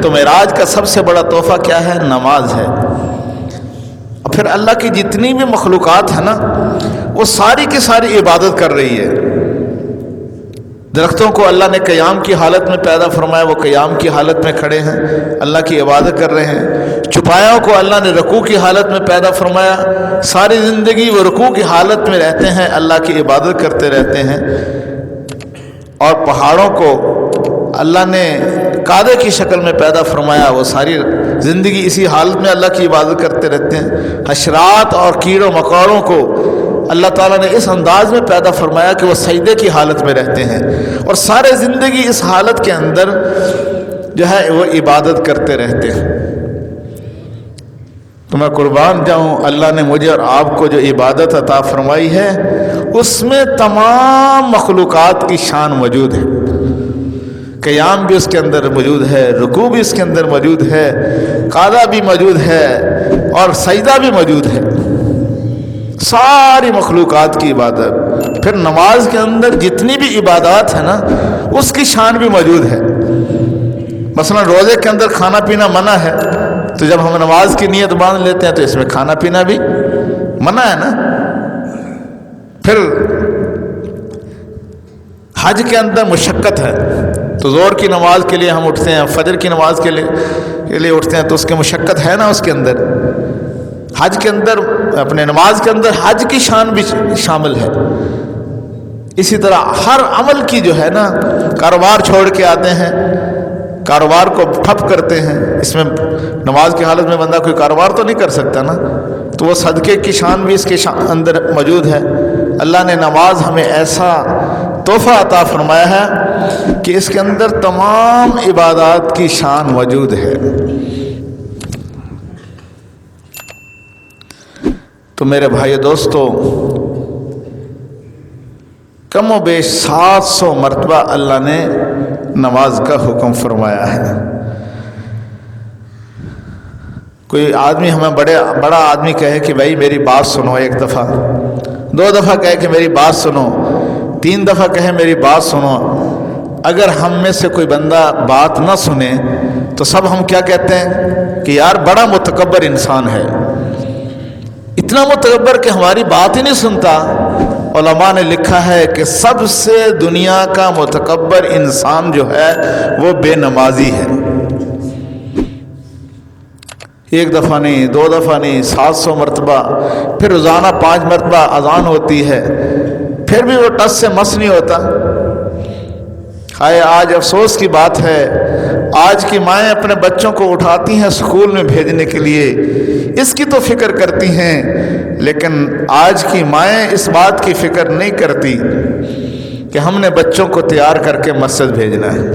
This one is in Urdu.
تو معراج کا سب سے بڑا تحفہ کیا ہے؟ نماز ہے۔ پھر اللہ کی جتنی بھی مخلوقات ہے نا وہ ساری کی ساری عبادت کر رہی ہے۔ درختوں کو اللہ نے قیام کی حالت میں پیدا فرمایا، وہ قیام کی حالت میں کھڑے ہیں، اللہ کی عبادت کر رہے ہیں۔ چوپایوں کو اللہ نے رکوع کی حالت میں پیدا فرمایا، ساری زندگی وہ رکوع کی حالت میں رہتے ہیں، اللہ کی عبادت کرتے رہتے ہیں۔ اور پہاڑوں کو اللہ نے قادے کی شکل میں پیدا فرمایا، وہ ساری زندگی اسی حالت میں اللہ کی عبادت کرتے رہتے ہیں۔ حشرات اور کیڑوں مکوڑوں کو اللہ تعالیٰ نے اس انداز میں پیدا فرمایا کہ وہ سجدے کی حالت میں رہتے ہیں، اور سارے زندگی اس حالت کے اندر جو ہے وہ عبادت کرتے رہتے ہیں۔ تو میں قربان جاؤں، اللہ نے مجھے اور آپ کو جو عبادت عطا فرمائی ہے اس میں تمام مخلوقات کی شان موجود ہے۔ قیام بھی اس کے اندر موجود ہے، رکوع بھی اس کے اندر موجود ہے، قعدہ بھی موجود ہے، اور سجدہ بھی موجود ہے، ساری مخلوقات کی عبادت۔ پھر نماز کے اندر جتنی بھی عبادات ہیں نا اس کی شان بھی موجود ہے۔ مثلا روزے کے اندر کھانا پینا منع ہے، تو جب ہم نماز کی نیت باندھ لیتے ہیں تو اس میں کھانا پینا بھی منع ہے نا۔ پھر حج کے اندر مشقت ہے، تو زور کی نماز کے لیے ہم اٹھتے ہیں، فجر کی نماز کے لیے اٹھتے ہیں، تو اس کی مشقت ہے نا اس کے اندر۔ حج کے اندر اپنے نماز کے اندر حج کی شان بھی شامل ہے۔ اسی طرح ہر عمل کی جو ہے نا، کاروبار چھوڑ کے آتے ہیں، کاروبار کو ٹھپ کرتے ہیں، اس میں نماز کی حالت میں بندہ کوئی کاروبار تو نہیں کر سکتا نا، تو وہ صدقے کی شان بھی اس کے اندر موجود ہے۔ اللہ نے نماز ہمیں ایسا تحفہ عطا فرمایا ہے کہ اس کے اندر تمام عبادات کی شان موجود ہے۔ تو میرے بھائی دوستو، کم و بیش 700 مرتبہ اللہ نے نماز کا حکم فرمایا ہے۔ کوئی آدمی ہمیں بڑا آدمی کہے کہ بھائی میری بات سنو، ایک دفعہ 2 دفعہ کہے کہ میری بات سنو، 3 دفعہ کہے میری بات سنو، اگر ہم میں سے کوئی بندہ بات نہ سنے تو سب ہم کیا کہتے ہیں کہ یار بڑا متکبر انسان ہے، اتنا متکبر کہ ہماری بات ہی نہیں سنتا۔ علماء نے لکھا ہے کہ سب سے دنیا کا متکبر انسان جو ہے وہ بے نمازی ہے۔ 1 دفعہ نہیں، 2 دفعہ نہیں، 700 مرتبہ، پھر روزانہ 5 مرتبہ اذان ہوتی ہے، پھر بھی وہ ٹس سے مس نہیں ہوتا۔ ہائے آج افسوس کی بات ہے، آج کی مائیں اپنے بچوں کو اٹھاتی ہیں اسکول میں بھیجنے کے لیے، اس کی تو فکر کرتی ہیں، لیکن آج کی مائیں اس بات کی فکر نہیں کرتی کہ ہم نے بچوں کو تیار کر کے مسجد بھیجنا ہے۔